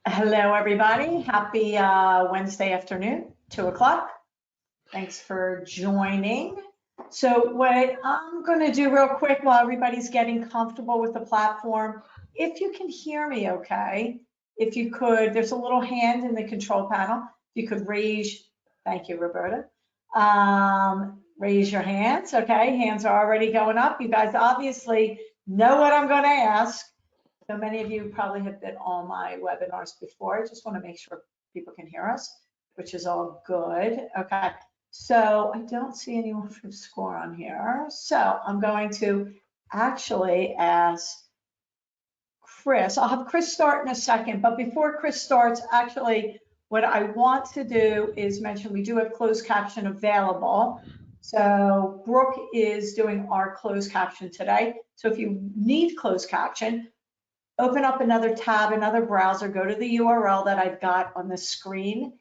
Hello, everybody. Happy Wednesday afternoon, 2 o'clock. Thanks for joining. So what I'm going to do real quick while everybody's getting comfortable with the platform, if you can hear me okay, if you could, there's a little hand in the control panel. If you could raise, thank you, Roberta. Raise your hands, okay? Hands are already going up. You guys obviously know what I'm going to ask. So many of you probably have been on my webinars before. I just want to make sure people can hear us, which is all good. Okay, so I don't see anyone from SCORE on here. So I'm going to actually ask Chris. I'll have Chris start in a second, but before Chris starts, actually, what I want to do is mention we do have closed caption available. So Brooke is doing our closed caption today. So if you need closed caption, open up another tab, another browser, go to the URL that I've got on the screen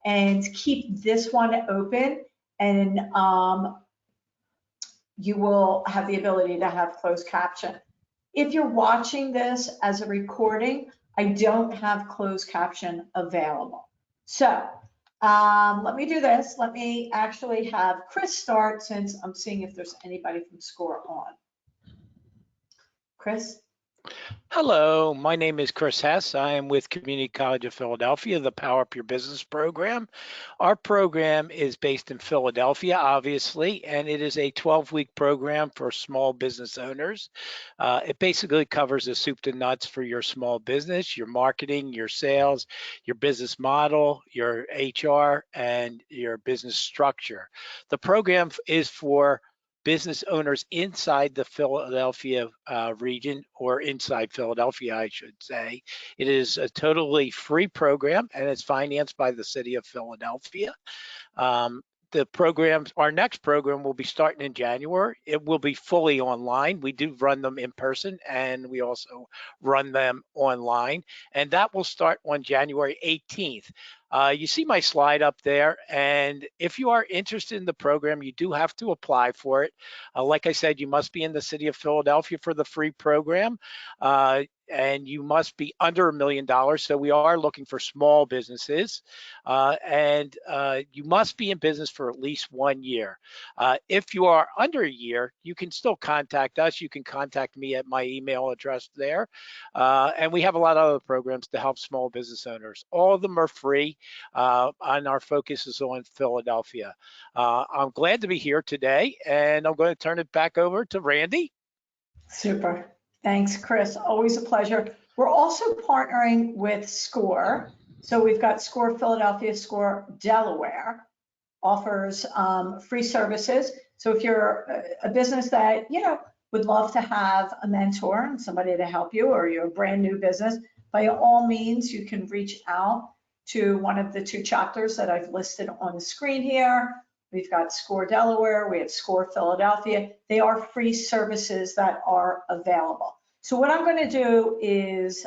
and keep this one open, and you will have the ability to have closed caption. If you're watching this as a recording, I don't have closed caption available. So let me do this. Let me actually have Chris start, since I'm seeing if there's anybody from SCORE on. Chris? Hello, my name is Chris Hess. I am with Community College of Philadelphia, the Power Up Your Business program. Our program is based in Philadelphia, obviously, and it is a 12-week program for small business owners. It basically covers the soup to nuts for your small business, your marketing, your sales, your business model, your HR, and your business structure. The program is for business owners inside the Philadelphia region, or inside Philadelphia, I should say. It is a totally free program, and it's financed by the city of Philadelphia. The programs, our next program will be starting in January. It will be fully online. We do run them in person, and we also run them online, and that will start on January 18th. You see my slide up there, and if you are interested in the program, you do have to apply for it. Like I said, you must be in the city of Philadelphia for the free program, and you must be under $1 million. So we are looking for small businesses, and you must be in business for at least 1 year. If you are under a year, you can still contact us. You can contact me at my email address there. And we have a lot of other programs to help small business owners. All of them are free, and our focus is on Philadelphia. I'm glad to be here today, and I'm going to turn it back over to Randy. Super. Thanks, Chris. Always a pleasure. We're also partnering with SCORE. So we've got SCORE Philadelphia, SCORE Delaware offers free services. So if you're a business that, would love to have a mentor and somebody to help you, or you're a brand new business, by all means, you can reach out to one of the two chapters that I've listed on the screen here. We've got SCORE Delaware, we have SCORE Philadelphia. They are free services that are available. So what I'm going to do is,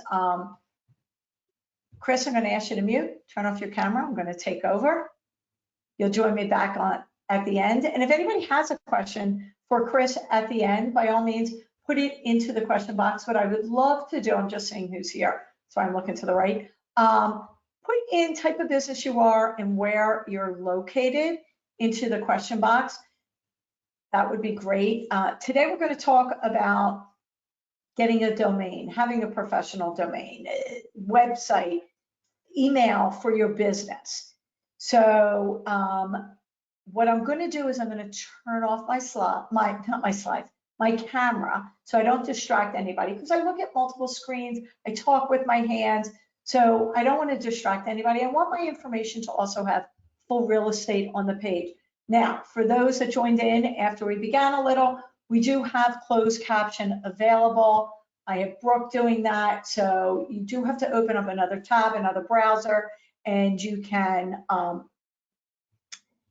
Chris, I'm going to ask you to mute, turn off your camera. I'm going to take over. You'll join me back on at the end. And if anybody has a question for Chris at the end, by all means, put it into the question box. What I would love to do, I'm just seeing who's here, so I'm looking to the right. Put in type of business you are and where you're located into the question box. That would be great. Today we're going to talk about getting a domain, having a professional domain, website, email for your business. So what I'm going to do is I'm going to turn off my camera, so I don't distract anybody, because I look at multiple screens, I talk with my hands, so I don't want to distract anybody. I want my information to also have full real estate on the page. Now, for those that joined in after we began a little, we do have closed caption available. I have Brooke doing that, so you do have to open up another tab, another browser, and you can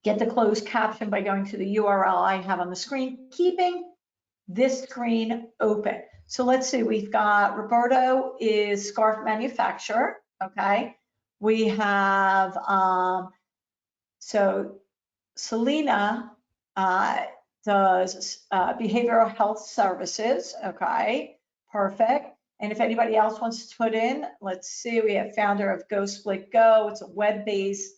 get the closed caption by going to the URL I have on the screen, keeping this screen open. So let's see, we've got Roberto is scarf manufacturer, okay? We have, so Selena does behavioral health services, okay? Perfect. And if anybody else wants to put in, let's see, we have founder of Go Split Go. It's a web-based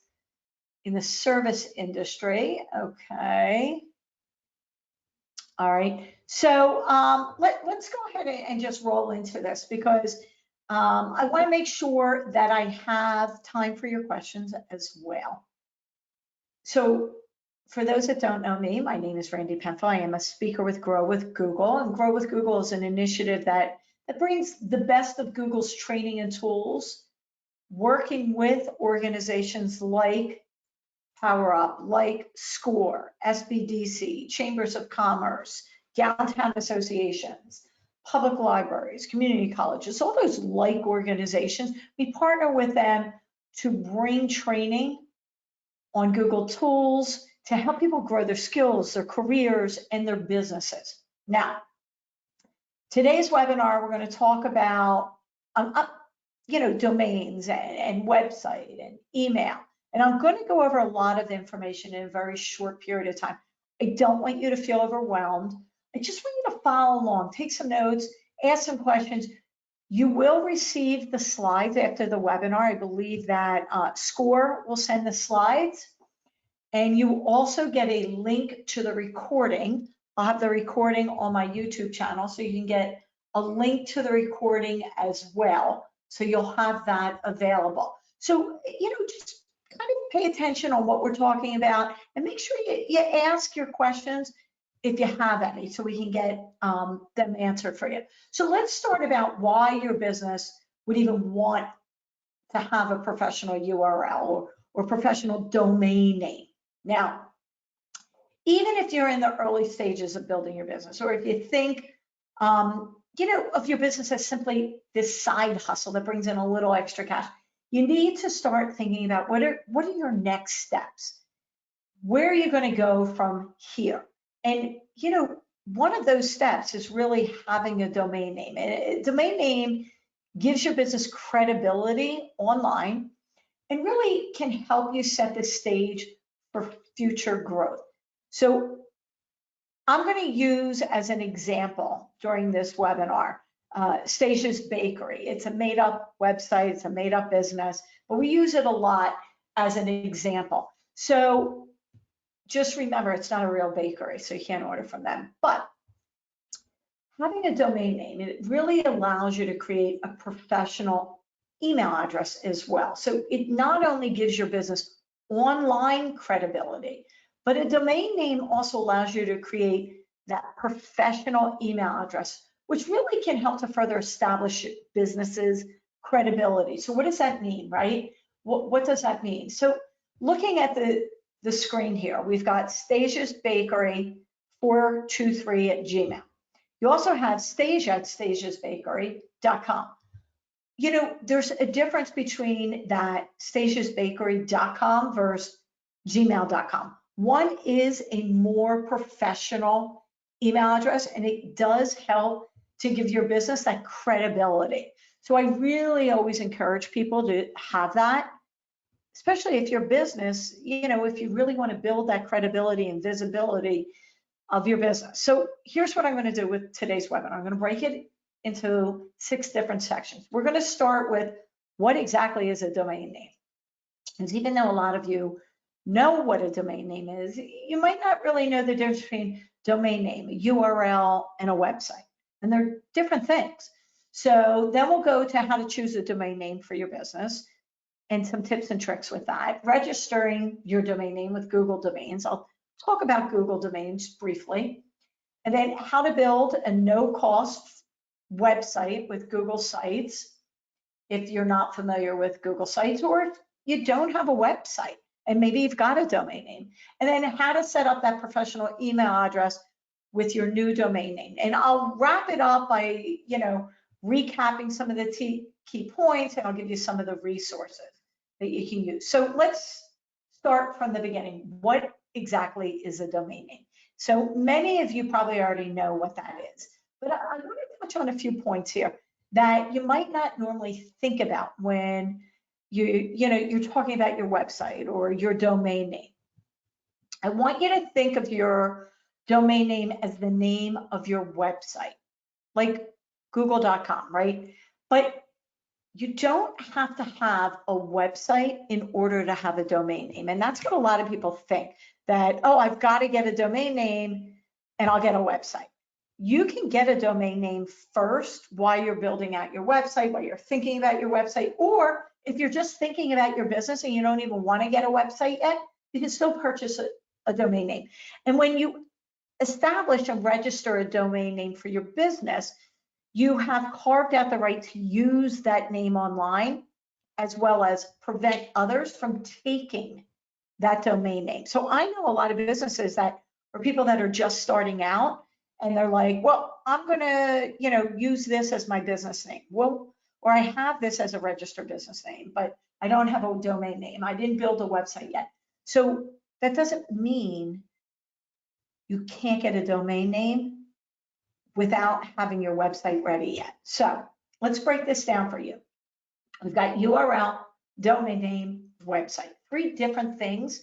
in the service industry. Okay. All right. So let's go ahead and just roll into this because I want to make sure that I have time for your questions as well. So for those that don't know me, my name is Randy Penfield. I am a speaker with Grow with Google, and Grow with Google is an initiative that brings the best of Google's training and tools, working with organizations like PowerUp, like SCORE, SBDC, Chambers of Commerce, downtown associations, public libraries, community colleges, all those like organizations. We partner with them to bring training on Google tools to help people grow their skills, their careers, and their businesses. Now, today's webinar, we're going to talk about, domains and website and email. And I'm going to go over a lot of information in a very short period of time. I don't want you to feel overwhelmed. I just want you to follow along, take some notes, ask some questions. You will receive the slides after the webinar. I believe that SCORE will send the slides. And you also get a link to the recording. I'll have the recording on my YouTube channel, so you can get a link to the recording as well. So you'll have that available. So, just kind of pay attention on what we're talking about and make sure you ask your questions if you have any, so we can get them answered for you. So let's start about why your business would even want to have a professional URL or professional domain name. Now, even if you're in the early stages of building your business, or if you think, of your business as simply this side hustle that brings in a little extra cash, you need to start thinking about what are your next steps? Where are you going to go from here? And, one of those steps is really having a domain name. And a domain name gives your business credibility online and really can help you set the stage for future growth. So I'm going to use as an example during this webinar, Stasia's Bakery. It's a made-up website, it's a made-up business, but we use it a lot as an example. So just remember, it's not a real bakery, so you can't order from them. But having a domain name, it really allows you to create a professional email address as well. So it not only gives your business online credibility, but a domain name also allows you to create that professional email address, which really can help to further establish businesses' credibility. So what does that mean, right? What does that mean? So looking at the screen here, we've got Stasia's Bakery 423 at Gmail. You also have Stasia at stasiasbakery.com. There's a difference between that stasiasbakery.com versus gmail.com. One is a more professional email address, and it does help to give your business that credibility. So I really always encourage people to have that, especially if your business, if you really want to build that credibility and visibility of your business. So here's what I'm going to do with today's webinar. I'm going to break it into 6 different sections. We're going to start with what exactly is a domain name. Because even though a lot of you know what a domain name is, you might not really know the difference between domain name, a URL, and a website. And they're different things. So then we'll go to how to choose a domain name for your business and some tips and tricks with that. Registering your domain name with Google Domains. I'll talk about Google Domains briefly. And then how to build a no-cost website with Google Sites if you're not familiar with Google Sites, or if you don't have a website and maybe you've got a domain name. And then how to set up that professional email address with your new domain name. And I'll wrap it up by, recapping some of the key points, and I'll give you some of the resources that you can use. So let's start from the beginning. What exactly is a domain name? So many of you probably already know what that is, but I want to touch on a few points here that you might not normally think about when you're talking about your website or your domain name. I want you to think of your domain name as the name of your website. Like google.com, right? But you don't have to have a website in order to have a domain name. And that's what a lot of people think, that, oh, I've got to get a domain name and I'll get a website. You can get a domain name first while you're building out your website, while you're thinking about your website, or if you're just thinking about your business and you don't even want to get a website yet, you can still purchase a domain name. And when you establish and register a domain name for your business, you have carved out the right to use that name online, as well as prevent others from taking that domain name. So I know a lot of businesses that are people that are just starting out, and they're like, well, I'm gonna, use this as my business name. Well, or I have this as a registered business name, but I don't have a domain name. I didn't build a website yet. So that doesn't mean you can't get a domain name without having your website ready yet. So let's break this down for you. We've got URL, domain name, website, 3 different things,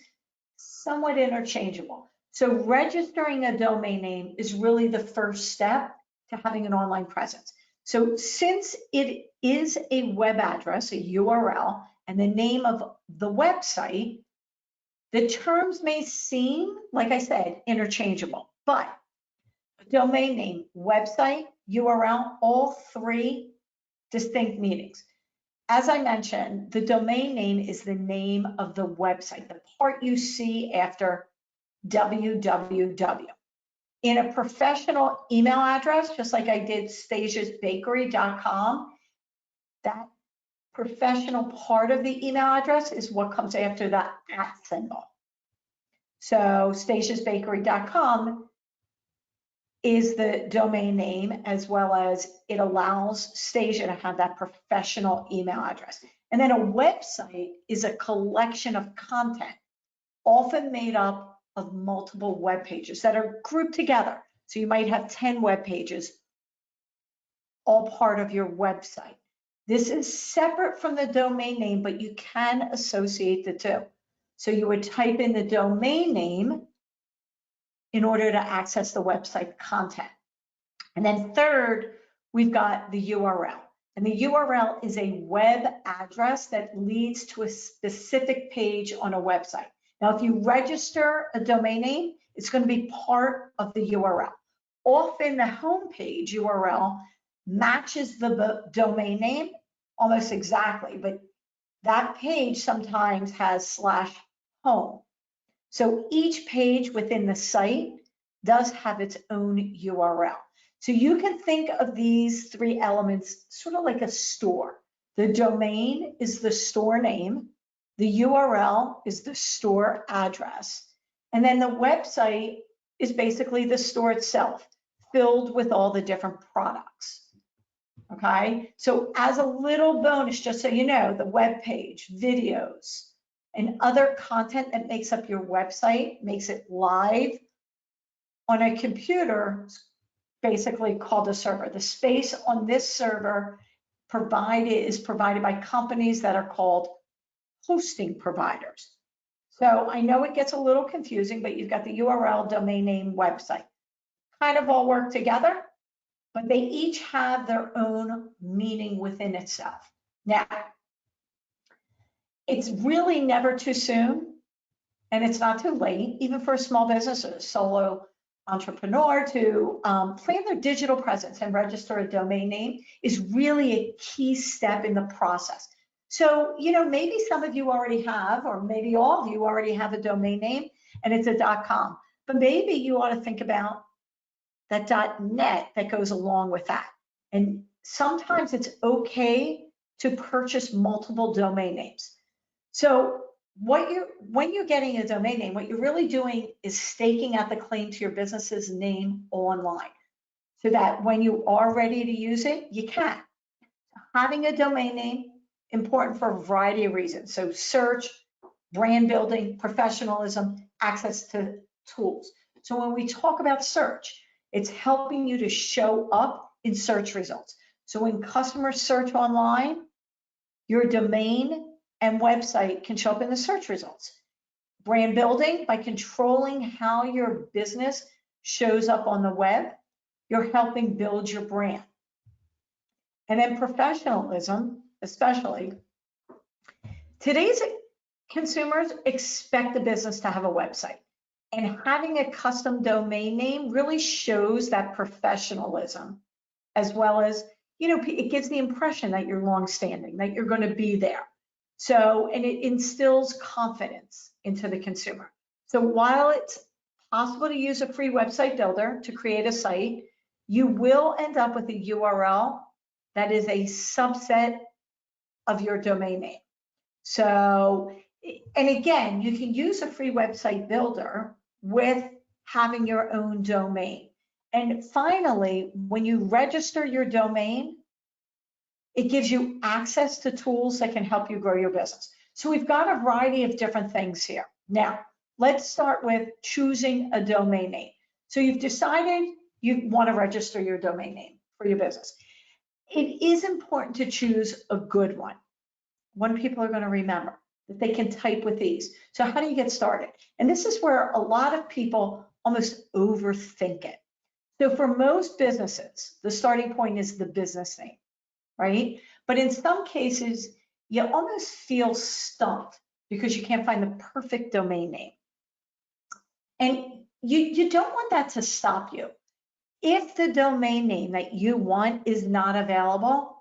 somewhat interchangeable. So registering a domain name is really the first step to having an online presence. So since it is a web address, a URL, and the name of the website, the terms may seem, like I said, interchangeable, but domain name, website, URL, all 3 distinct meanings. As I mentioned, the domain name is the name of the website, the part you see after www. In a professional email address, just like I did stasiasbakery.com, that professional part of the email address is what comes after the @ symbol. So stasiasbakery.com is the domain name, as well as it allows Stasia to have that professional email address. And then a website is a collection of content, often made up of multiple web pages that are grouped together. So you might have 10 web pages, all part of your website. This is separate from the domain name, but you can associate the 2. So you would type in the domain name in order to access the website content. And then third, we've got the URL. And the URL is a web address that leads to a specific page on a website. Now, if you register a domain name, it's going to be part of the URL. Often the homepage URL matches the domain name almost exactly, but that page sometimes has /home. So each page within the site does have its own URL. So you can think of these 3 elements sort of like a store. The domain is the store name, the URL is the store address, and then the website is basically the store itself, filled with all the different products. Okay, so as a little bonus, just so you know, the web page, videos, and other content that makes up your website, makes it live on a computer, basically called a server. The space on this server is provided by companies that are called hosting providers. So I know it gets a little confusing, but you've got the URL, domain name, website, kind of all work together, but they each have their own meaning within itself. Now, it's really never too soon, and it's not too late, even for a small business or a solo entrepreneur, to plan their digital presence and register a domain name is really a key step in the process. So, maybe some of you already have, or maybe all of you already have a domain name and it's a .com, but maybe you ought to think about that .net that goes along with that. And sometimes it's okay to purchase multiple domain names. So when you're getting a domain name, what you're really doing is staking out the claim to your business's name online, so that when you are ready to use it, you can. Having a domain name, important for a variety of reasons. So search, brand building, professionalism, access to tools. So when we talk about search, it's helping you to show up in search results. So when customers search online, your domain and website can show up in the search results. Brand building, by controlling how your business shows up on the web, you're helping build your brand. And then professionalism, especially. Today's consumers expect a business to have a website. And having a custom domain name really shows that professionalism, as well as, it gives the impression that you're longstanding, that you're going to be there. So, and it instills confidence into the consumer. So while it's possible to use a free website builder to create a site, you will end up with a URL that is a subset of your domain name. So, and again, you can use a free website builder with having your own domain. And finally, when you register your domain, it gives you access to tools that can help you grow your business. So we've got a variety of different things here. Now, let's start with choosing a domain name. So you've decided you want to register your domain name for your business. It is important to choose a good one people are going to remember, that they can type with ease. So how do you get started? And this is where a lot of people almost overthink it. So for most businesses, the starting point is the business name, right? But in some cases, you almost feel stumped because you can't find the perfect domain name. And you don't want that to stop you. If the domain name that you want is not available,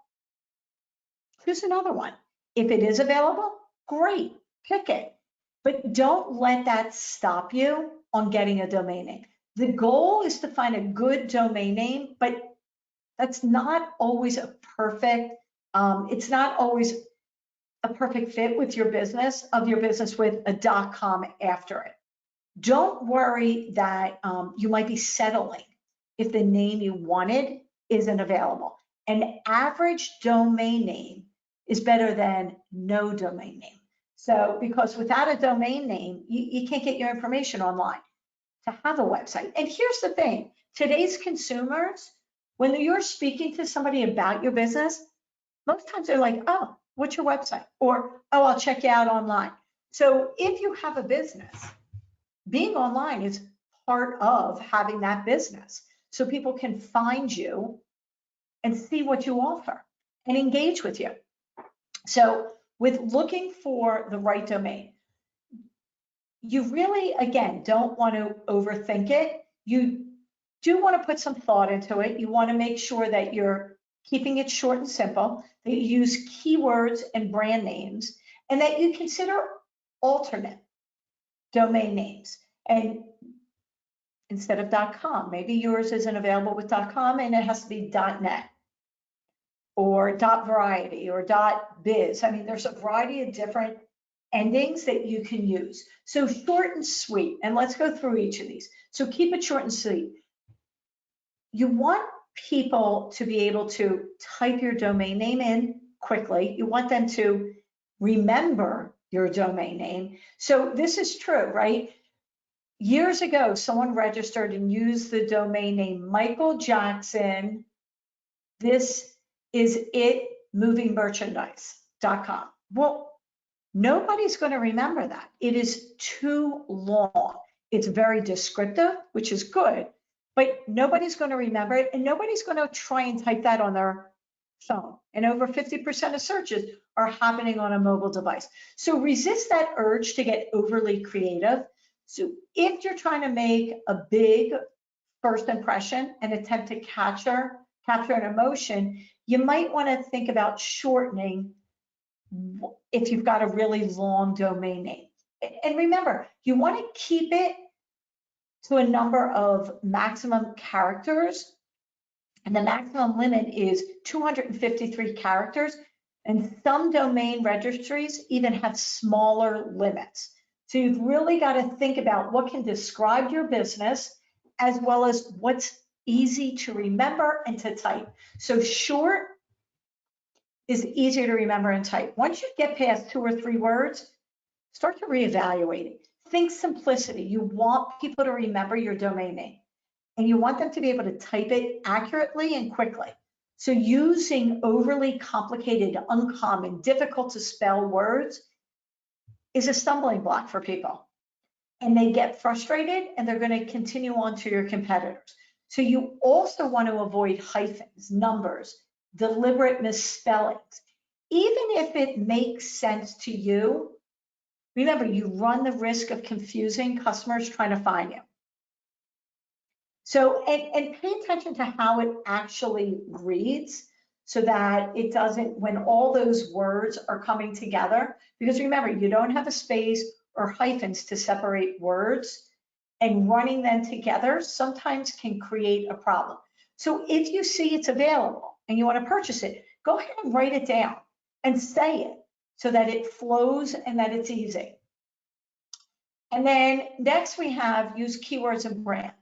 choose another one. If it is available, great, pick it. But don't let that stop you on getting a domain name. The goal is to find a good domain name, but that's not always a perfect, it's not always a perfect fit with your business, with a .com after it. Don't worry that you might be settling if the name you wanted isn't available. An average domain name is better than no domain name. So, because without a domain name, you can't get your information online to have a website. And here's the thing, today's consumers, when you're speaking to somebody about your business, most times they're like, oh, what's your website? Or, oh, I'll check you out online. So if you have a business, being online is part of having that business. So people can find you and see what you offer and engage with you. So with looking for the right domain, you really, again, don't want to overthink it. You do want to put some thought into it. You want to make sure that you're keeping it short and simple, that you use keywords and brand names, and that you consider alternate domain names. And instead of .com, maybe yours isn't available with .com and it has to be .net or .variety or .biz. I mean, there's a variety of different endings that you can use. So short and sweet, and let's go through each of these. So keep it short and sweet. You want people to be able to type your domain name in quickly. You want them to remember your domain name. So this is true, right? Years ago, someone registered and used the domain name Michael Jackson. This is it, movingmerchandise.com. Well, nobody's going to remember that. It is too long. It's very descriptive, which is good, but nobody's going to remember it, and nobody's going to try and type that on their phone. And over 50% of searches are happening on a mobile device. So resist that urge to get overly creative. So if you're trying to make a big first impression and attempt to capture an emotion, you might want to think about shortening if you've got a really long domain name. And remember, you want to keep it to a number of maximum characters, and the maximum limit is 253 characters, and some domain registries even have smaller limits. So you've really got to think about what can describe your business as well as what's easy to remember and to type. So short is easier to remember and type. Once you get past 2 or 3 words, start to reevaluate it. Think simplicity. You want people to remember your domain name, and you want them to be able to type it accurately and quickly. So using overly complicated, uncommon, difficult to spell words is a stumbling block for people. And they get frustrated and they're going to continue on to your competitors. So you also want to avoid hyphens, numbers, deliberate misspellings. Even if it makes sense to you, remember, you run the risk of confusing customers trying to find you. So, and pay attention to how it actually reads so that it doesn't, when all those words are coming together, because remember, you don't have a space or hyphens to separate words, and running them together sometimes can create a problem. So if you see it's available and you want to purchase it, go ahead and write it down and say it so that it flows and that it's easy. And then next we have use keywords and brand,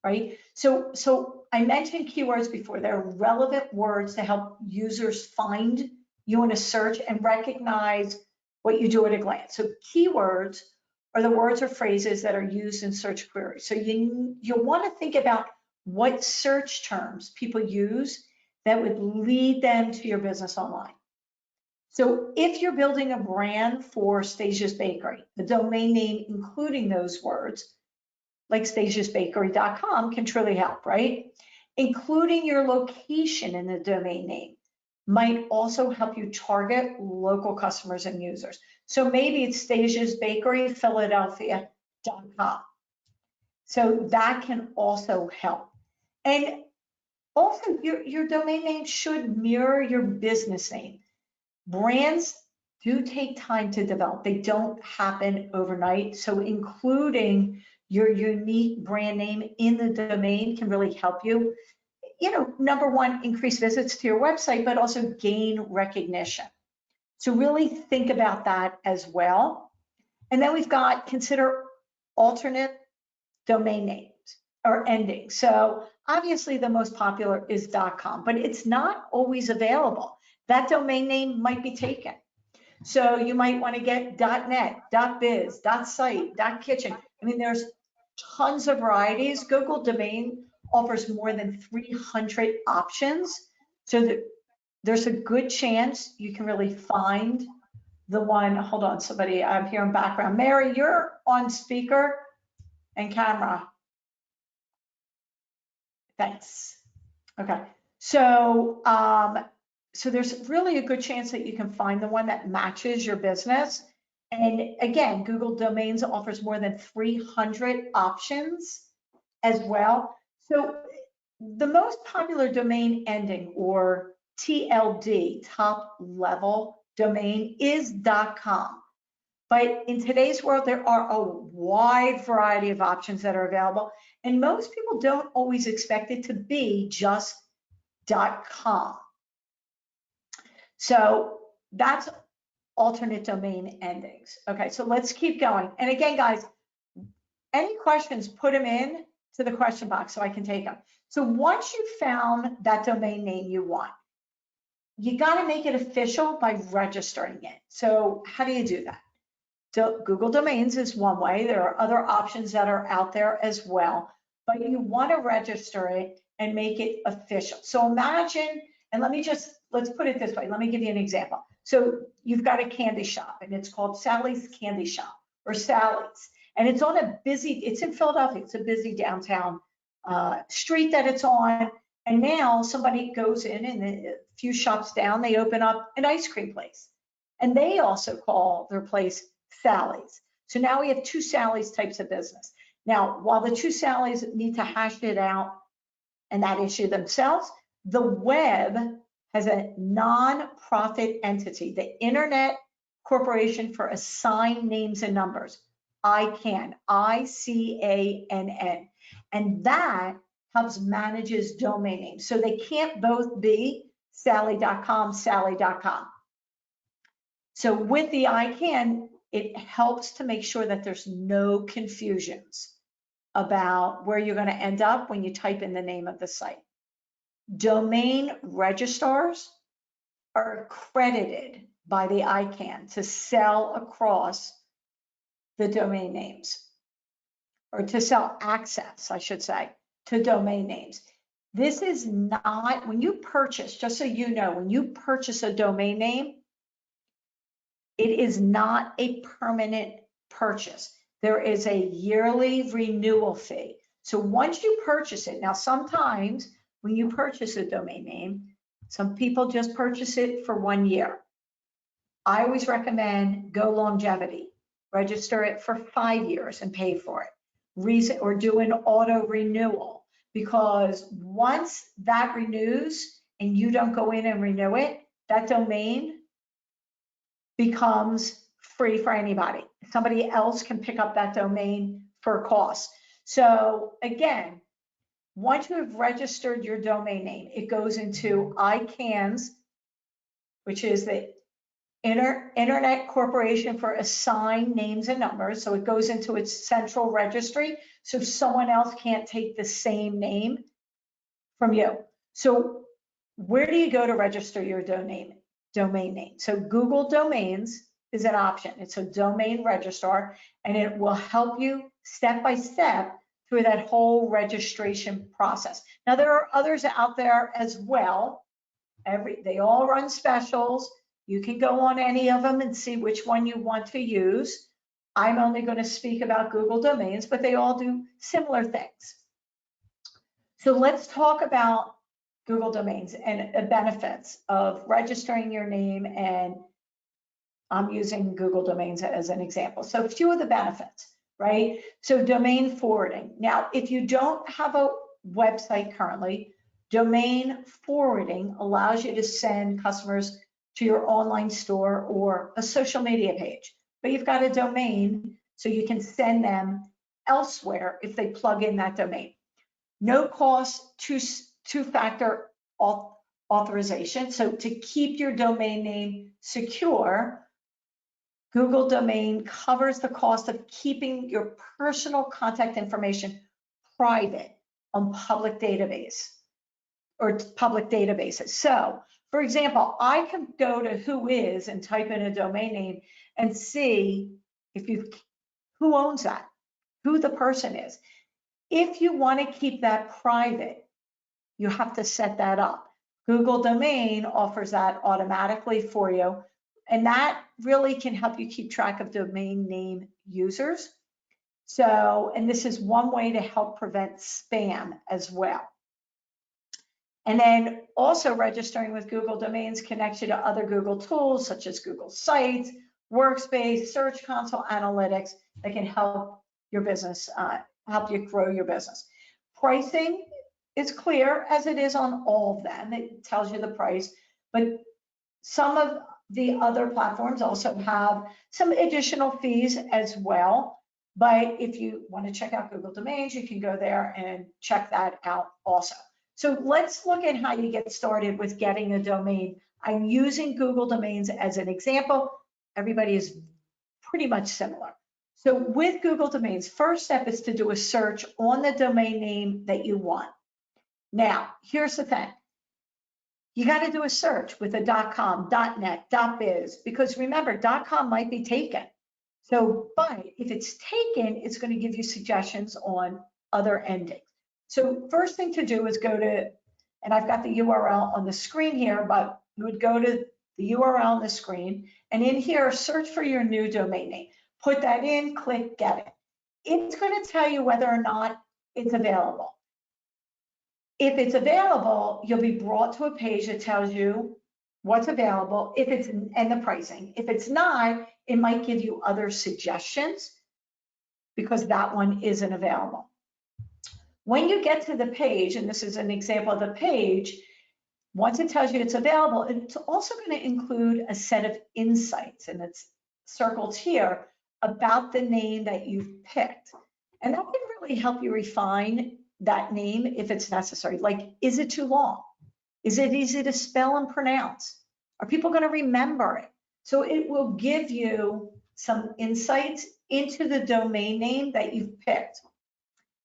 right? So I mentioned keywords before. They're relevant words to help users find you in a search and recognize what you do at a glance. So keywords are the words or phrases that are used in search queries. So you'll want to think about what search terms people use that would lead them to your business online. So if you're building a brand for Stasia's Bakery, the domain name including those words, like stasiasbakery.com, can truly help, right? Including your location in the domain name might also help you target local customers and users. So maybe it's stasiasbakeryphiladelphia.com. So that can also help. And also your domain name should mirror your business name. Brands do take time to develop. They don't happen overnight. So including your unique brand name in the domain can really help you. You know, number one, increase visits to your website, but also gain recognition. So really think about that as well. And then we've got consider alternate domain names or endings. So obviously the most popular is .com, but it's not always available. That domain name might be taken. So you might want to get .net, .biz, .site, .kitchen. I mean, there's tons of varieties. Google Domain offers more than 300 options. So that there's a good chance you can really find the one. Hold on, somebody, I'm here in background. Mary, you're on speaker and camera. Thanks. Okay. So, so there's really a good chance that you can find the one that matches your business. And again, Google Domains offers more than 300 options as well. So the most popular domain ending, or TLD, top level domain, is .com. But in today's world, there are a wide variety of options that are available, and most people don't always expect it to be just .com. So that's alternate domain endings. Okay, so let's keep going. And again, guys, any questions, put them in to the question box so I can take them. So once you found that domain name you want, you got to make it official by registering it. So how do you do that? So Google Domains is one way. There are other options that are out there as well, but you want to register it and make it official. So imagine, and let's put it this way. Let me give you an example. So you've got a candy shop and it's called Sally's Candy Shop or Sally's, and it's on it's in Philadelphia. It's a busy downtown street that it's on. And now somebody goes in and a few shops down, they open up an ice cream place. And they also call their place Sally's. So now we have two Sally's types of business. Now, while the two Sally's need to hash it out and that issue themselves, the web has a non-profit entity, the Internet Corporation for Assigned Names and Numbers, ICANN, ICANN, and that helps manages domain names. So they can't both be Sally.com, Sally.com. So with the ICANN, it helps to make sure that there's no confusions about where you're going to end up when you type in the name of the site. Domain registrars are accredited by the ICANN to sell across the domain names, or to sell access, I should say, to domain names. This is not, when you purchase, just so you know, when you purchase a domain name, it is not a permanent purchase. There is a yearly renewal fee. So once you purchase it, now sometimes when you purchase a domain name, Some people just purchase it for 1 year. I always recommend go longevity. Register it for 5 years and pay for it. Or do an auto renewal, because once that renews and you don't go in and renew it, that domain becomes free for anybody. Somebody else can pick up that domain for a cost. So again, once you have registered your domain name, it goes into ICANN's, which is the Internet Corporation for Assigned Names and Numbers. So it goes into its central registry. So someone else can't take the same name from you. So where do you go to register your domain name? So Google Domains is an option. It's a domain registrar, and it will help you step by step through that whole registration process. Now, there are others out there as well. They all run specials. You can go on any of them and see which one you want to use. I'm only going to speak about Google Domains, but they all do similar things. So let's talk about Google Domains and the benefits of registering your name, and I'm using Google Domains as an example. So a few of the benefits, right? So domain forwarding. Now, if you don't have a website currently, domain forwarding allows you to send customers to your online store or a social media page, but you've got a domain, so you can send them elsewhere if they plug in that domain. No cost, two-factor authorization. So to keep your domain name secure, Google Domain covers the cost of keeping your personal contact information private on public databases. So, for example, I can go to Whois and type in a domain name and see who owns that, who the person is. If you want to keep that private, you have to set that up. Google Domain offers that automatically for you, and that really can help you keep track of domain name users. So, and this is one way to help prevent spam as well. And then also registering with Google Domains connects you to other Google tools such as Google Sites, Workspace, Search Console, Analytics that can help your business, help you grow your business. Pricing is clear, as it is on all of them. It tells you the price, but some of the other platforms also have some additional fees as well. But if you want to check out Google Domains, you can go there and check that out also. So let's look at how you get started with getting a domain. I'm using Google Domains as an example. Everybody is pretty much similar. So with Google Domains, first step is to do a search on the domain name that you want. Now, here's the thing. You got to do a search with a .com, .net, .biz, because remember, .com might be taken. So, but if it's taken, it's going to give you suggestions on other endings. So first thing to do is go to, and I've got the URL on the screen here, but you would go to the URL on the screen, and in here, search for your new domain name. Put that in, click get it. It's going to tell you whether or not it's available. If it's available, you'll be brought to a page that tells you what's available, if it's, and the pricing. If it's not, it might give you other suggestions because that one isn't available. When you get to the page, and this is an example of the page, once it tells you it's available, it's also going to include a set of insights, and it's circled here, about the name that you've picked. And that can really help you refine that name if it's necessary. Like, is it too long? Is it easy to spell and pronounce? Are people going to remember it? So it will give you some insights into the domain name that you've picked.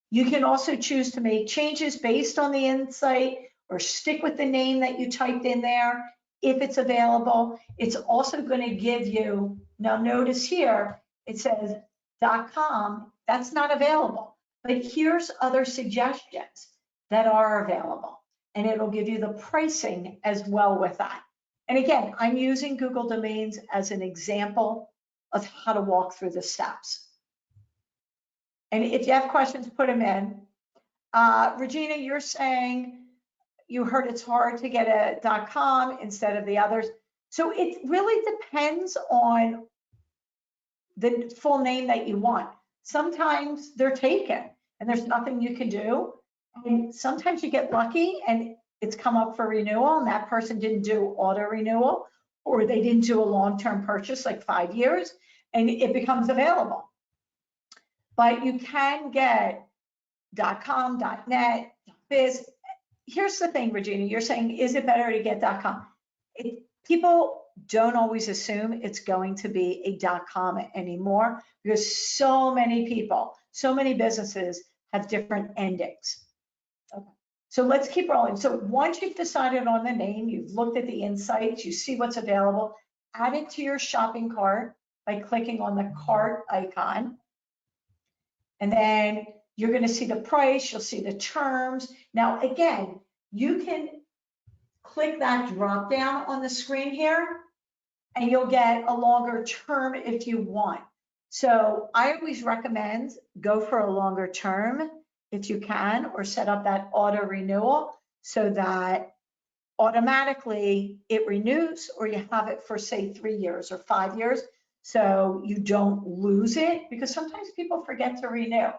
You can also choose to make changes based on the insight or stick with the name that you typed in there if it's available. It's also going to give you, now notice here, it says .com, that's not available, but here's other suggestions that are available, and it'll give you the pricing as well with that. And again, I'm using Google Domains as an example of how to walk through the steps. And if you have questions, put them in. Regina, you're saying you heard it's hard to get a .com instead of the others. So it really depends on the full name that you want. Sometimes they're taken and there's nothing you can do. And sometimes you get lucky and it's come up for renewal and that person didn't do auto renewal, or they didn't do a long-term purchase like 5 years, and it becomes available. But you can get .com, .net, .biz. Here's the thing, Regina, you're saying, is it better to get .com? People don't always assume it's going to be a .com anymore, because so many people, so many businesses have different endings. Okay. So let's keep rolling. So once you've decided on the name, you've looked at the insights, you see what's available, add it to your shopping cart by clicking on the cart icon. And then you're going to see the price, you'll see the terms. Now, again, you can click that drop down on the screen here and you'll get a longer term if you want. So I always recommend go for a longer term if you can, or set up that auto renewal so that automatically it renews, or you have it for say 3 years or 5 years, so you don't lose it, because sometimes people forget to renew.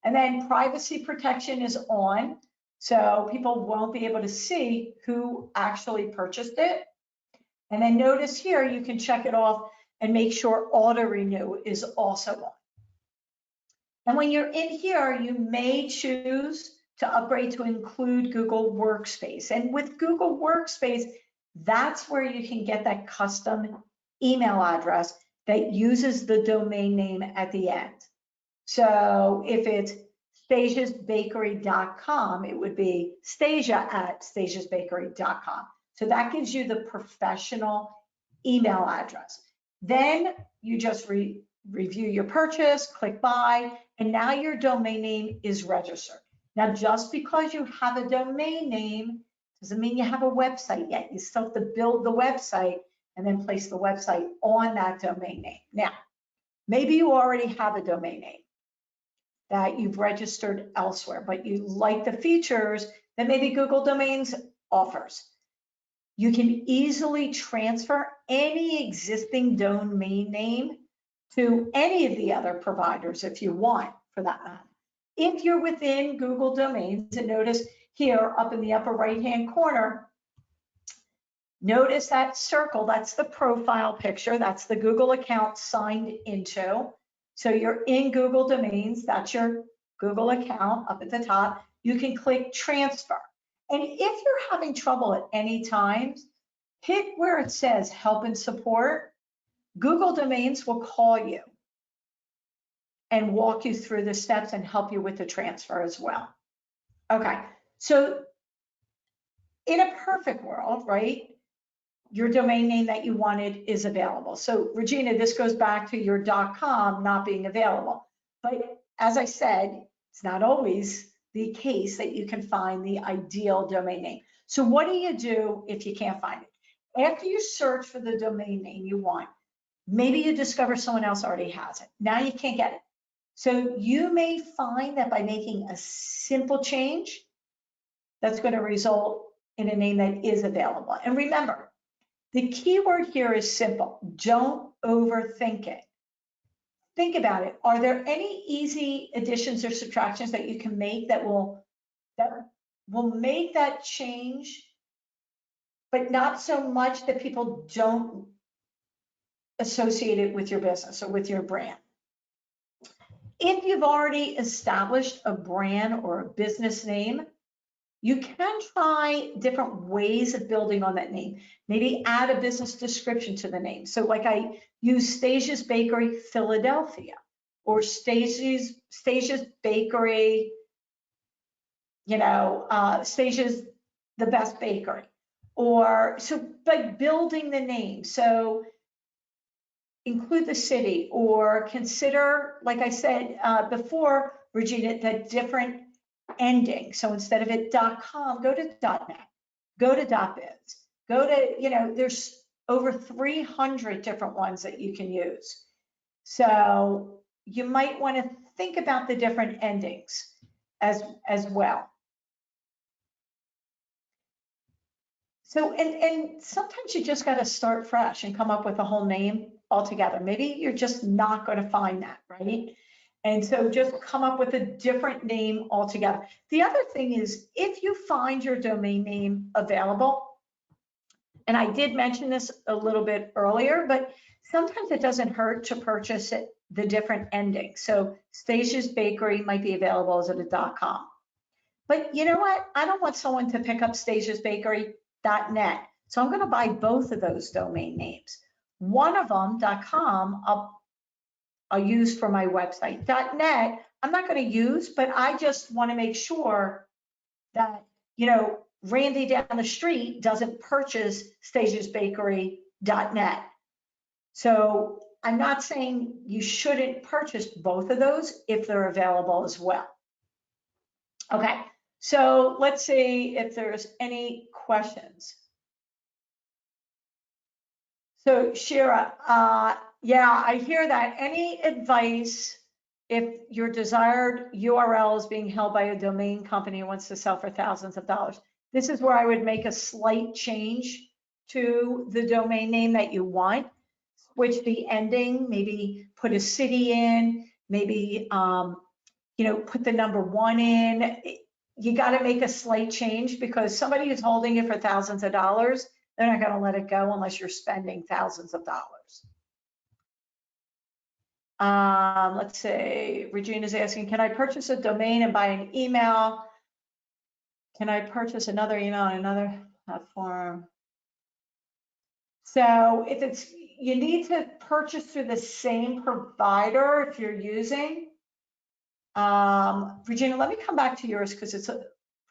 And then privacy protection is on, so people won't be able to see who actually purchased it. And then notice here, you can check it off and make sure auto renew is also on. And when you're in here, you may choose to upgrade to include Google Workspace. And with Google Workspace, that's where you can get that custom email address that uses the domain name at the end. So if it's stasiasbakery.com, it would be stasia@stasiasbakery.com. So that gives you the professional email address. Then you just review your purchase, click buy, and now your domain name is registered. Now, just because you have a domain name doesn't mean you have a website yet. You still have to build the website and then place the website on that domain name. Now, maybe you already have a domain name that you've registered elsewhere, but you like the features that maybe Google Domains offers. You can easily transfer any existing domain name to any of the other providers if you want, for that matter. If you're within Google Domains, and notice here up in the upper right-hand corner, notice that circle, that's the profile picture, that's the Google account signed into. So you're in Google Domains, that's your Google account up at the top. You can click transfer. And if you're having trouble at any times, hit where it says help and support. Google Domains will call you and walk you through the steps and help you with the transfer as well. Okay, so in a perfect world, right, your domain name that you wanted is available. So Regina, this goes back to your .com not being available. But as I said, it's not always the case that you can find the ideal domain name. So what do you do if you can't find it? After you search for the domain name you want, maybe you discover someone else already has it. Now you can't get it. So you may find that by making a simple change, that's going to result in a name that is available. And remember, the key word here is simple. Don't overthink it. Think about it. Are there any easy additions or subtractions that you can make that will make that change, but not so much that people don't associate it with your business or with your brand? If you've already established a brand or a business name, you can try different ways of building on that name. Maybe add a business description to the name. So like I use Stasia's Bakery Philadelphia, or Stasia's Bakery, Stasia's the best bakery. Or so by building the name. So include the city, or consider, like I said before, Regina, the different ending. So instead of it .com, go to .net, go to .biz, go to, there's over 300 different ones that you can use. So you might want to think about the different endings as well. So, and sometimes you just got to start fresh and come up with a whole name altogether. Maybe you're just not going to find that, right? And so just come up with a different name altogether. The other thing is, if you find your domain name available, and I did mention this a little bit earlier, but sometimes it doesn't hurt to purchase it, the different endings. So Stasia's Bakery might be available as a .com. But you know what? I don't want someone to pick up stasiasbakery.net. So I'm going to buy both of those domain names. One of them, .com, I'll use for my website. .net, I'm not going to use, but I just want to make sure that, you know, Randy down the street doesn't purchase stasiasbakery.net. So I'm not saying you shouldn't purchase both of those if they're available as well. Okay, so let's see if there's any questions. So Shira, yeah, I hear that. Any advice if your desired URL is being held by a domain company who wants to sell for thousands of dollars? This is where I would make a slight change to the domain name that you want. Switch the ending, maybe put a city in, maybe you know, put the number 1 in. You got to make a slight change because somebody who's holding it for thousands of dollars, they're not going to let it go unless you're spending thousands of dollars. Let's say Regina's asking, can I purchase a domain and buy an email? Can I purchase another email on another platform? So if it's, you need to purchase through the same provider if you're using. Regina, let me come back to yours because it's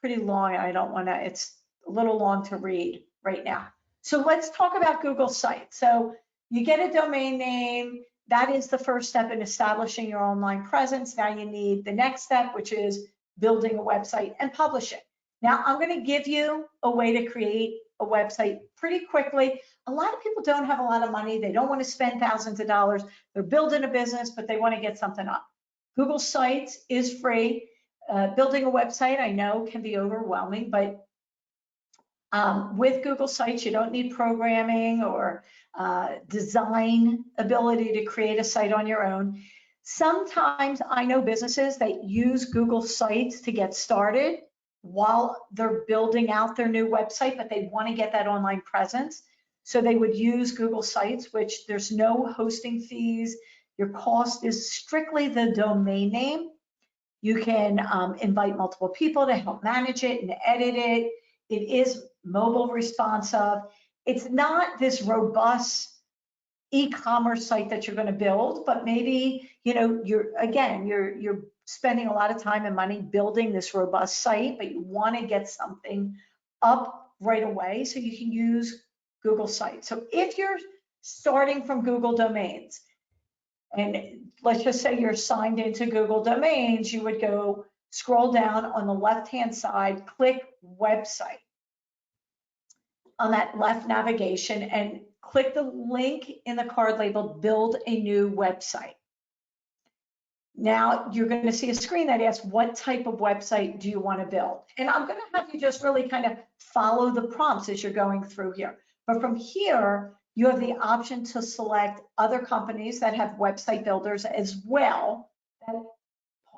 pretty long. I don't want to, it's a little long to read right now. So let's talk about Google Sites. So you get a domain name. That is the first step in establishing your online presence. Now you need the next step, which is building a website and publishing. Now I'm going to give you a way to create a website pretty quickly. A lot of people don't have a lot of money. They don't want to spend thousands of dollars. They're building a business, but they want to get something up. Google Sites is free. Building a website, I know, can be overwhelming, but with Google Sites, you don't need programming or design ability to create a site on your own. Sometimes I know businesses that use Google Sites to get started while they're building out their new website, but they want to get that online presence. So they would use Google Sites, which there's no hosting fees. Your cost is strictly the domain name. You can invite multiple people to help manage it and edit it. It is mobile responsive. It's not this robust e-commerce site that you're going to build, but maybe, you know, you're spending a lot of time and money building this robust site, but you want to get something up right away so you can use Google Sites. So if you're starting from Google Domains, and let's just say you're signed into Google Domains, you would go scroll down on the left-hand side, click website on that left navigation and click the link in the card labeled build a new website. Now you're going to see a screen that asks what type of website do you want to build? And I'm going to have you just really kind of follow the prompts as you're going through here. But from here, you have the option to select other companies that have website builders as well that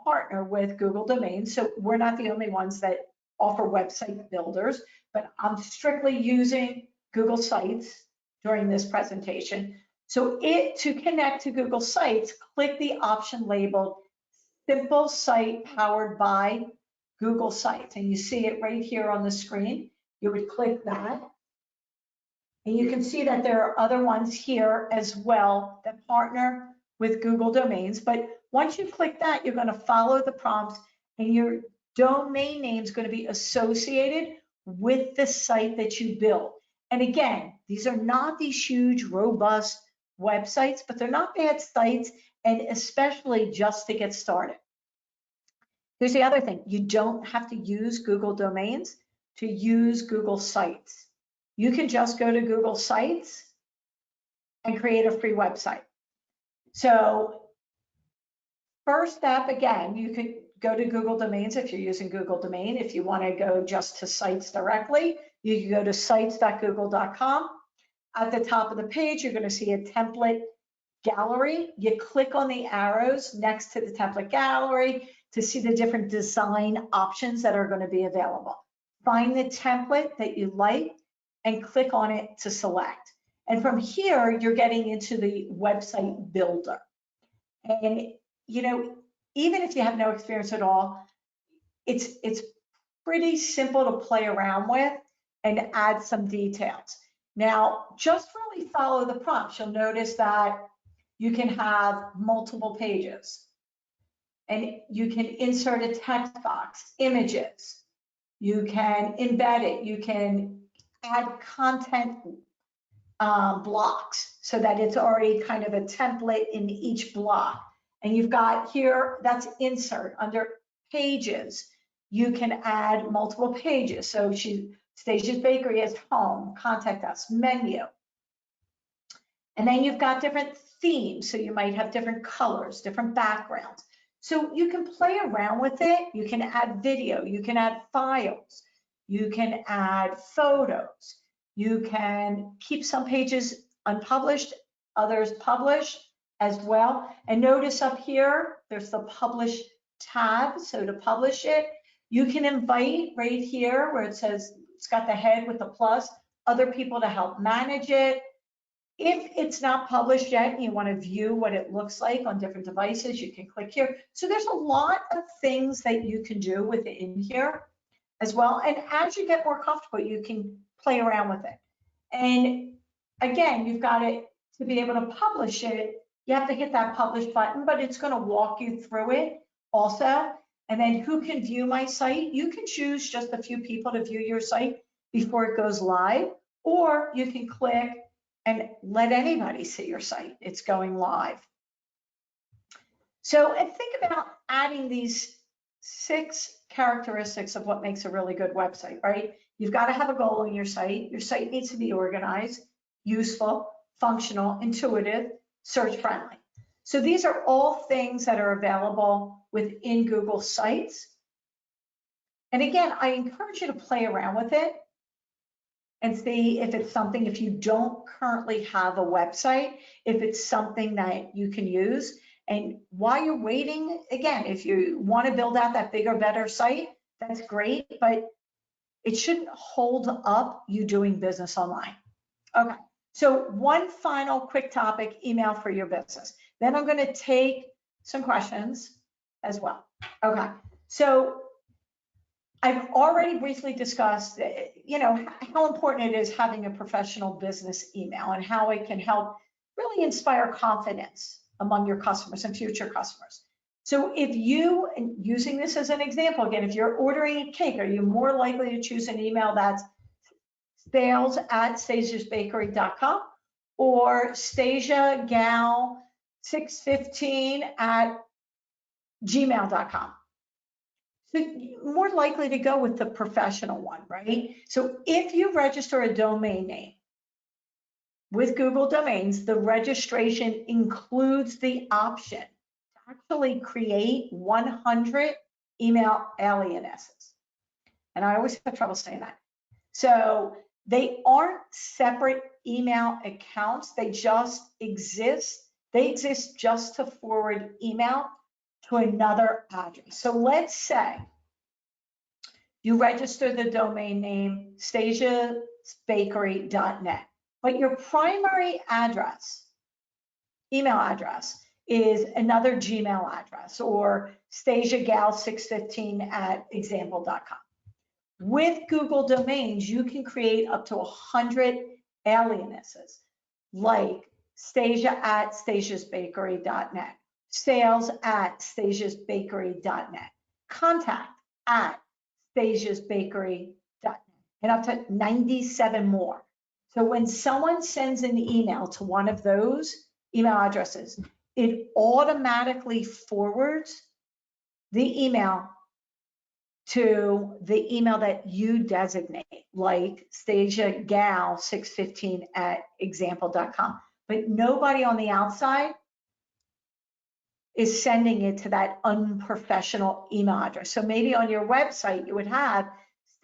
partner with Google Domains. So we're not the only ones that offer website builders, but I'm strictly using Google Sites during this presentation. So to connect to Google Sites, click the option labeled Simple Site Powered by Google Sites. And you see it right here on the screen. You would click that. And you can see that there are other ones here as well that partner with Google Domains. But once you click that, you're going to follow the prompts and your domain name is going to be associated with the site that you build. And again, these are not these huge, robust websites, but they're not bad sites, and especially just to get started. Here's the other thing. You don't have to use Google Domains to use Google Sites. You can just go to Google Sites and create a free website. So first step, again, you could go to Google Domains if you're using Google Domain. If you want to go just to sites directly, You can go to sites.google.com. At the top of the page, you're going to see a template gallery. You click on the arrows next to the template gallery to see the different design options that are going to be available. Find the template that you like and click on it to select. And from here, you're getting into the website builder. And, you know, even if you have no experience at all, it's pretty simple to play around with and add some details. Now, just really follow the prompts. You'll notice that you can have multiple pages and you can insert a text box, images. You can embed it. You can add content blocks so that it's already kind of a template in each block. And you've got here, that's insert. Under pages, you can add multiple pages. So Stasia's Bakery is home, contact us, menu. And then you've got different themes. So you might have different colors, different backgrounds. So you can play around with it. You can add video, you can add files, you can add photos. You can keep some pages unpublished, others published as well. And notice up here, there's the publish tab. So to publish it, you can invite right here where it says, it's got the head with the plus, other people to help manage it. If it's not published yet and you want to view what it looks like on different devices, you can click here. So there's a lot of things that you can do within here as well. And as you get more comfortable, you can play around with it. And again, you've got it to be able to publish it. You have to hit that publish button, but it's going to walk you through it also. And then who can view my site? You can choose just a few people to view your site before it goes live, or you can click and let anybody see your site. It's going live. So, and think about adding these 6 characteristics of what makes a really good website, right? You've got to have a goal in your site. Your site needs to be organized, useful, functional, intuitive, search friendly. So these are all things that are available within Google Sites. And again, I encourage you to play around with it and see if it's something, if you don't currently have a website, if it's something that you can use. And while you're waiting, again, if you want to build out that bigger, better site, that's great, but it shouldn't hold up you doing business online. Okay, so one final quick topic, email for your business. Then I'm going to take some questions as well. Okay, so I've already briefly discussed, you know, how important it is having a professional business email and how it can help really inspire confidence among your customers and future customers. So if you, and using this as an example, again, if you're ordering a cake, are you more likely to choose an email that's sales@stasiasbakery.com or stasiagal615@gmail.com? So you're more likely to go with the professional one, right? So if you register a domain name with Google Domains, the registration includes the option to actually create 100 email aliases. And I always have trouble saying that. So they aren't separate email accounts. They just exist. They exist just to forward email to another address. So let's say you register the domain name stasiasbakery.net, but your primary address, email address, is another Gmail address or stasiagal615@example.com. With Google Domains, you can create up to 100 aliases, like stasia@stasiasbakery.net, sales@stasiasbakery.net, contact@stasiasbakery.net, and up to 97 more. So when someone sends an email to one of those email addresses, it automatically forwards the email to the email that you designate, like stasiagal615@example.com. But nobody on the outside is sending it to that unprofessional email address. So maybe on your website, you would have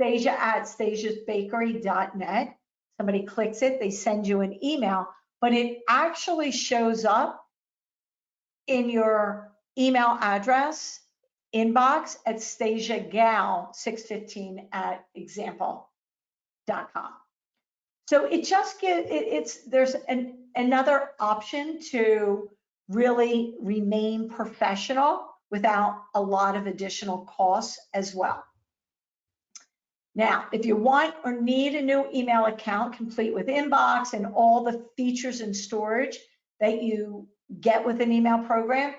stasia@stasiasbakery.net. Somebody clicks it, they send you an email, but it actually shows up in your email address inbox at stasiagal615@example.com. So it just there's another option to really remain professional without a lot of additional costs as well. Now, if you want or need a new email account complete with inbox and all the features and storage that you get with an email program,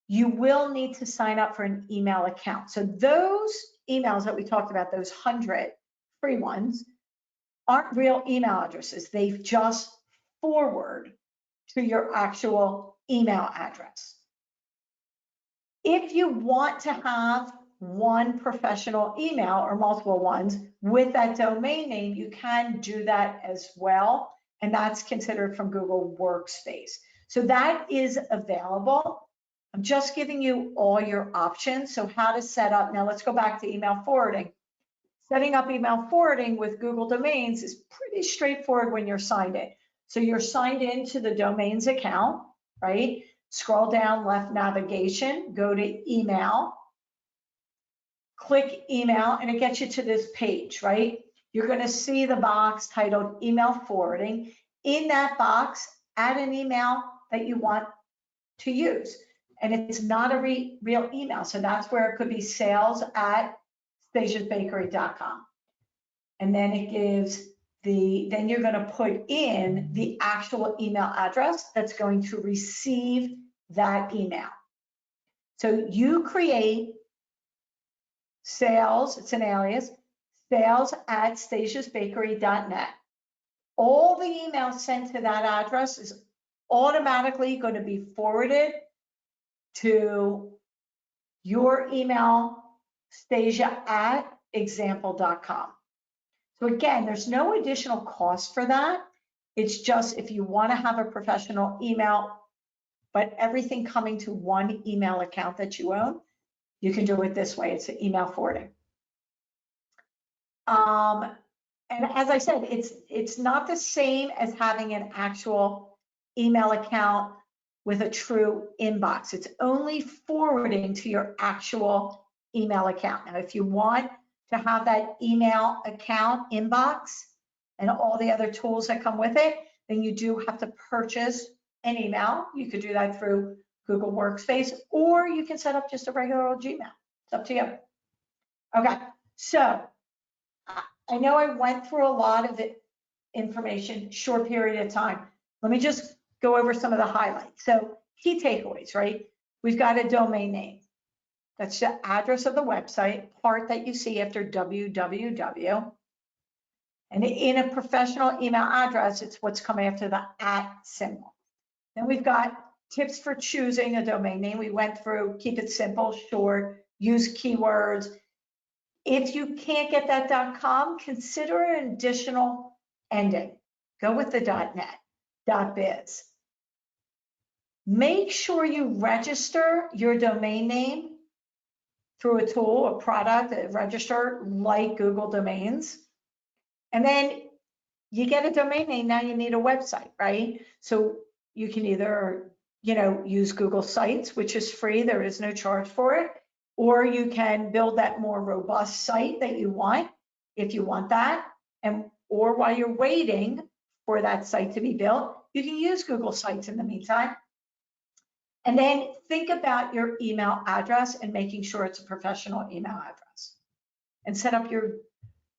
you will need to sign up for an email account. So those emails that we talked about, those 100 free ones, aren't real email addresses. They just forward to your actual email address. If you want to have one professional email or multiple ones with that domain name, you can do that as well. And that's considered from Google Workspace. So that is available. I'm just giving you all your options. So how to set up, now let's go back to email forwarding. Setting up email forwarding with Google Domains is pretty straightforward when you're signed in. So you're signed into the domains account, right? Scroll down, left navigation, go to email, click email, and it gets you to this page, right? You're going to see the box titled email forwarding. In that box, add an email that you want to use. And it's not a real email. So that's where it could be sales@stasiasbakery.com. And then it gives then you're going to put in the actual email address that's going to receive that email. So you create sales, it's an alias, sales@stasiasbakery.net. All the emails sent to that address is automatically going to be forwarded to your email, stasia@example.com. So again, there's no additional cost for that. It's just if you want to have a professional email, but everything coming to one email account that you own, you can do it this way. It's an email forwarding. And as I said, it's not the same as having an actual email account with a true inbox. It's only forwarding to your actual email account. Now, if you want to have that email account inbox and all the other tools that come with it, then you do have to purchase an email. You could do that through Google Workspace, or you can set up just a regular old Gmail. It's up to you. Okay, so I know I went through a lot of information, short period of time. Let me just go over some of the highlights. So key takeaways, right? We've got a domain name. That's the address of the website, part that you see after www. And in a professional email address, it's what's coming after the @ symbol. Then we've got tips for choosing a domain name. We went through, keep it simple, short, use keywords. If you can't get that .com, consider an additional ending. Go with the .net, .biz. Make sure you register your domain name through a tool, a product, a register like Google Domains. And then you get a domain name, now you need a website, right? So you can either, use Google Sites, which is free, there is no charge for it, or you can build that more robust site that you want, if you want that. Or while you're waiting for that site to be built, you can use Google Sites in the meantime. And then think about your email address and making sure it's a professional email address. And set up your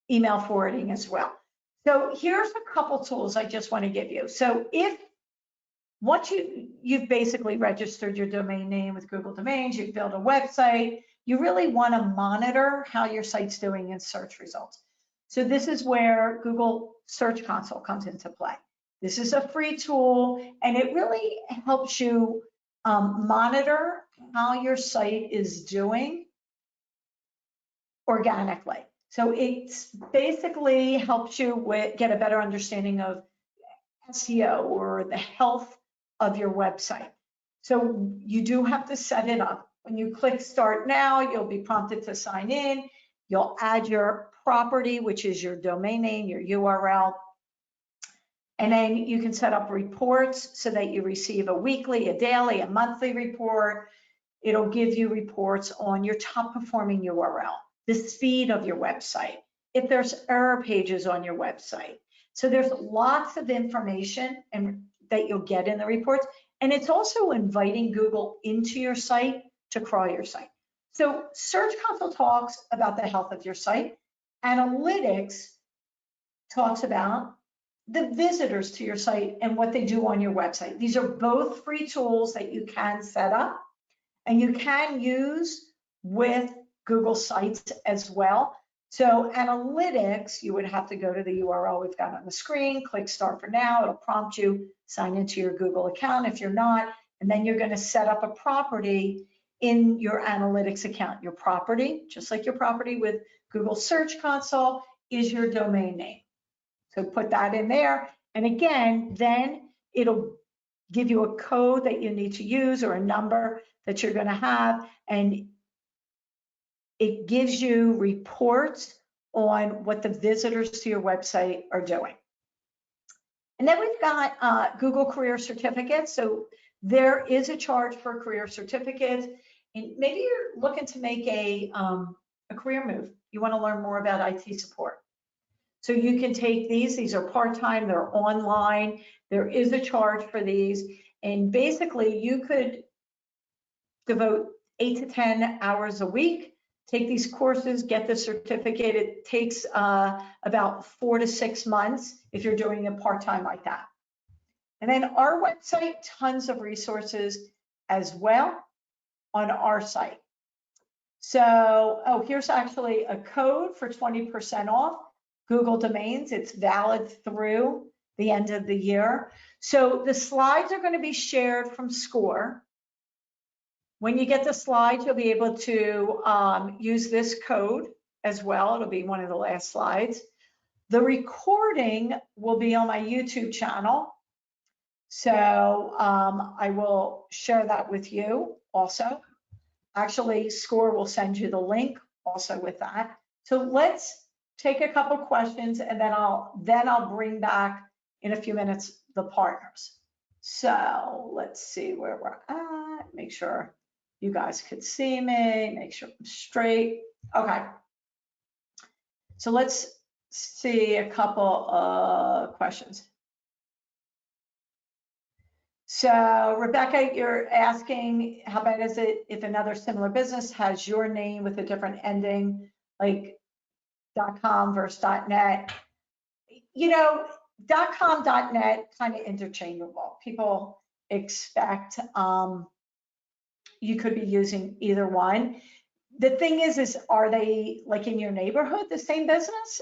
email forwarding as well. So here's a couple tools I just want to give you. So once you've basically registered your domain name with Google Domains, you've built a website, you really want to monitor how your site's doing in search results. So this is where Google Search Console comes into play. This is a free tool, and it really helps you monitor how your site is doing organically. So it's basically helps you get a better understanding of SEO or the health of your website. So you do have to set it up. When you click Start Now, you'll be prompted to sign in. You'll add your property, which is your domain name, your URL. And then you can set up reports so that you receive a weekly, a daily, a monthly report. It'll give you reports on your top performing URL, the speed of your website, if there's error pages on your website. So there's lots of information that you'll get in the reports. And it's also inviting Google into your site to crawl your site. So Search Console talks about the health of your site. Analytics talks about the visitors to your site and what they do on your website. These are both free tools that you can set up and you can use with Google Sites as well. So analytics, you would have to go to the URL we've got on the screen, click Start for Now. It'll prompt you, sign into your Google account if you're not, and then you're going to set up a property in your analytics account. Your property, just like your property with Google Search Console, is your domain name. So put that in there. And again, then it'll give you a code that you need to use or a number that you're going to have. And it gives you reports on what the visitors to your website are doing. And then we've got Google Career Certificates. So there is a charge for a career certificate. And maybe you're looking to make a career move. You want to learn more about IT support. So you can take these are part-time, they're online. There is a charge for these. And basically you could devote 8 to 10 hours a week, take these courses, get the certificate. It takes about 4 to 6 months if you're doing it part-time like that. And then our website, tons of resources as well on our site. So, here's actually a code for 20% off Google Domains. It's valid through the end of the year. So the slides are going to be shared from SCORE. When you get the slides, you'll be able to use this code as well. It'll be one of the last slides. The recording will be on my YouTube channel. So I will share that with you also. Actually, SCORE will send you the link also with that. So let's take a couple questions and then I'll bring back in a few minutes the partners. So let's see where we're at. Make sure you guys could see me, make sure I'm straight. Okay. So let's see a couple of questions. So Rebecca, you're asking, how bad is it if another similar business has your name with a different ending, like .com versus .net? You know, .com, .net, kind of interchangeable. People expect you could be using either one. The thing is are they like in your neighborhood, the same business?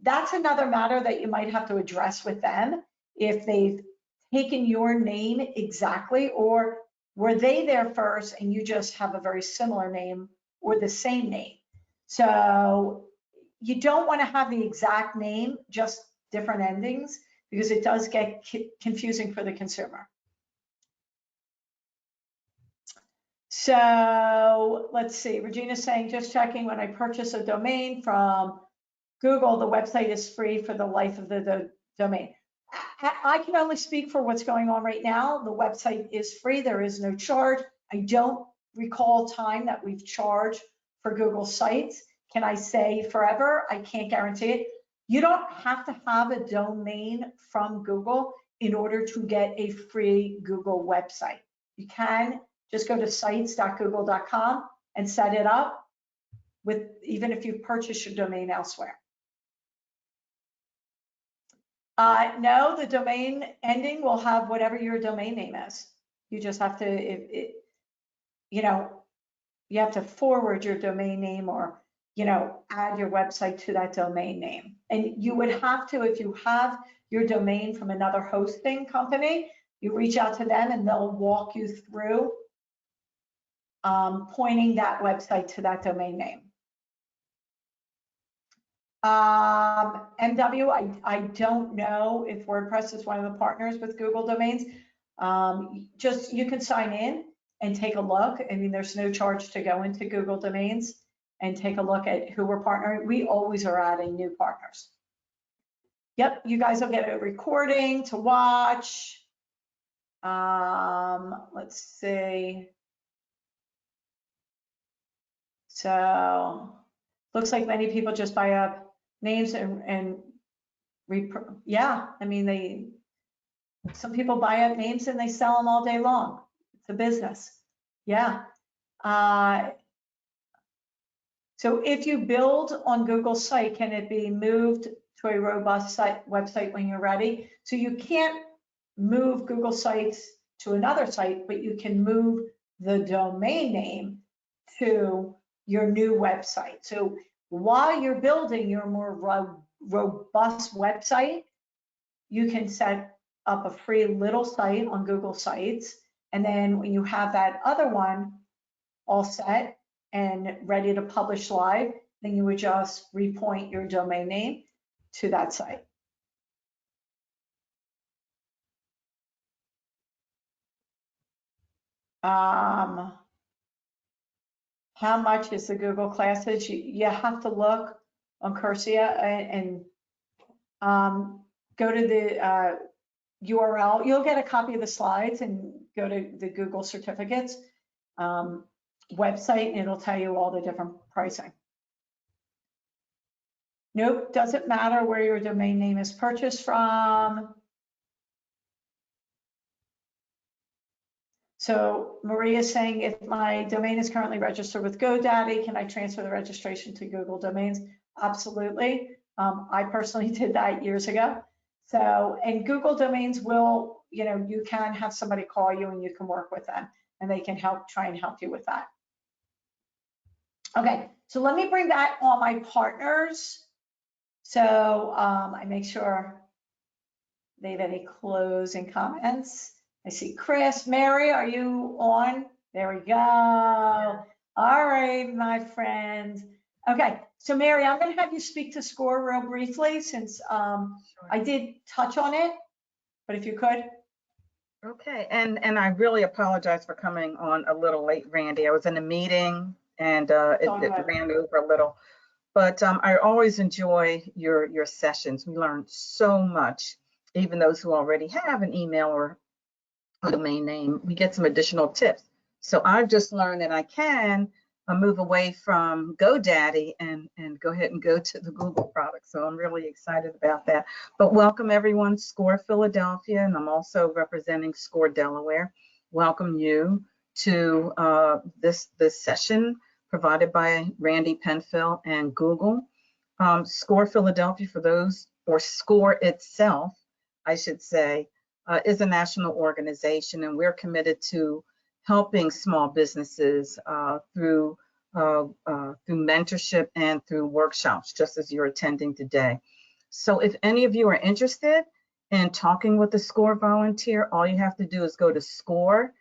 That's another matter that you might have to address with them if they've taken your name exactly, or were they there first and you just have a very similar name or the same name. So you don't want to have the exact name, just different endings, because it does get confusing for the consumer. So let's see, Regina's saying, just checking, when I purchase a domain from Google, the website is free for the life of the domain. I can only speak for what's going on right now. The website is free, there is no charge. I don't recall time that we've charged for Google Sites. Can I say forever? I can't guarantee it. You don't have to have a domain from Google in order to get a free Google website. You can just go to sites.google.com and set it up with, even if you purchase your domain elsewhere. No, the domain ending will have whatever your domain name is. You just have to, you have to forward your domain name or, add your website to that domain name. And you would have to, if you have your domain from another hosting company, you reach out to them and they'll walk you through pointing that website to that domain name. MW, I don't know if WordPress is one of the partners with Google Domains. You can sign in and take a look. I mean, there's no charge to go into Google Domains. and take a look at who we're partnering. We always are adding new partners. Yep, you guys will get a recording to watch. Let's see. So looks like many people just buy up names and yeah, I mean, some people buy up names and they sell them all day long. It's a business. Yeah. So if you build on Google site, can it be moved to a robust website when you're ready? So you can't move Google Sites to another site, but you can move the domain name to your new website. So while you're building your more robust website, you can set up a free little site on Google Sites. And then when you have that other one all set and ready to publish live, then you would just repoint your domain name to that site. How much is the Google Classes? You have to look on Cursia and go to the URL. You'll get a copy of the slides and go to the Google certificates website, and it'll tell you all the different pricing. Nope, doesn't matter where your domain name is purchased from. So Maria's saying, if my domain is currently registered with GoDaddy, can I transfer the registration to Google Domains? Absolutely. I personally did that years ago. So, and Google Domains will, you can have somebody call you and you can work with them and they can try and help you with that. Okay, so let me bring back all my partners. So I make sure they have any closing comments. I see Chris. Mary, are you on? There we go. All right, my friend. Okay, so Mary, I'm going to have you speak to SCORE real briefly since I did touch on it, but if you could. Okay, and I really apologize for coming on a little late, Randy. I was in a meeting and it ran over a little, but I always enjoy your sessions. We learn so much, even those who already have an email or a domain name, we get some additional tips. So I've just learned that I can move away from GoDaddy and go ahead and go to the Google product. So I'm really excited about that. But welcome everyone, SCORE Philadelphia, and I'm also representing SCORE Delaware. Welcome you to this session provided by Randy Penfield and Google. SCORE Philadelphia, for those, or SCORE itself, I should say, is a national organization, and we're committed to helping small businesses through mentorship and through workshops, just as you're attending today. So if any of you are interested in talking with a SCORE volunteer, all you have to do is go to score.org.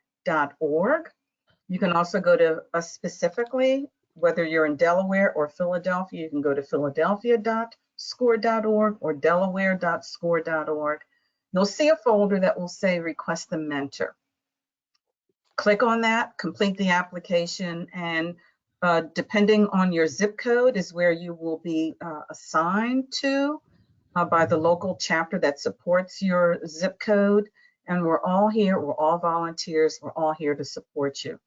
You can also go to us specifically, whether you're in Delaware or Philadelphia, you can go to philadelphia.score.org or delaware.score.org. You'll see a folder that will say request a mentor. Click on that, complete the application, and depending on your zip code is where you will be assigned to by the local chapter that supports your zip code. And we're all here, we're all volunteers, we're all here to support you.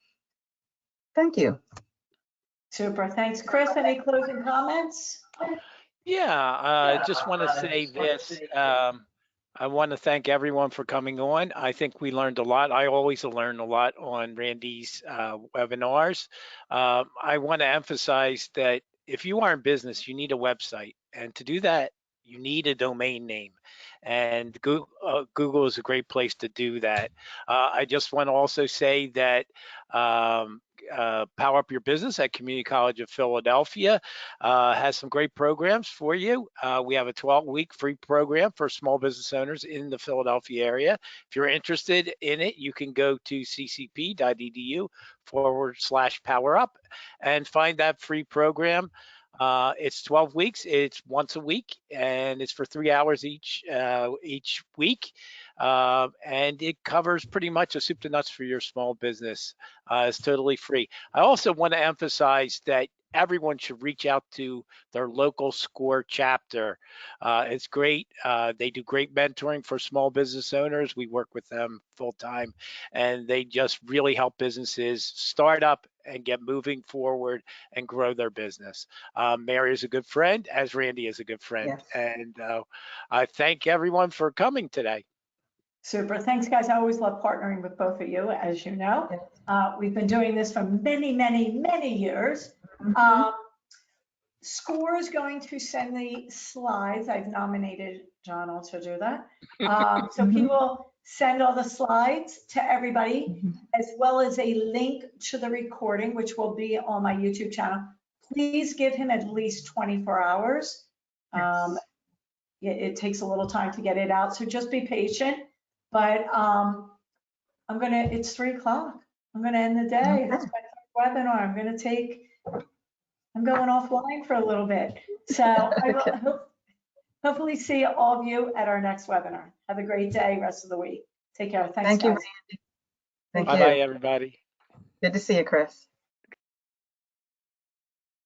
Thank you. Super, thanks. Chris, any closing comments? Yeah, I just want to say this. I want to thank everyone for coming on. I think we learned a lot. I always learn a lot on Randy's webinars. I want to emphasize that if you are in business, you need a website. And to do that, you need a domain name. And Google is a great place to do that. I just want to also say that Power Up Your Business at Community College of Philadelphia has some great programs for you. We have a 12-week free program for small business owners in the Philadelphia area. If you're interested in it, you can go to ccp.edu/powerup and find that free program. It's 12 weeks, it's once a week, and it's for 3 hours each week. And it covers pretty much a soup to nuts for your small business. It's totally free. I also want to emphasize that everyone should reach out to their local SCORE chapter. It's great. They do great mentoring for small business owners. We work with them full time, and they just really help businesses start up and get moving forward and grow their business. Mary is a good friend, as Randy is a good friend. Yes. And I thank everyone for coming today. Super. Thanks, guys. I always love partnering with both of you, as you know. Yes. We've been doing this for many, many, many years. Mhm. SCORE is going to send the slides. I've nominated John to do that. So he Mhm. will send all the slides to everybody, Mhm. as well as a link to the recording, which will be on my YouTube channel. Please give him at least 24 hours. Yes. It takes a little time to get it out, so just be patient. But it's 3 o'clock. I'm gonna end the day. That's my webinar. I'm going offline for a little bit. So I will hopefully see all of you at our next webinar. Have a great day, rest of the week. Take care. Thanks, Thank you, guys. Thank Bye-bye, you. everybody. Good to see you, Chris.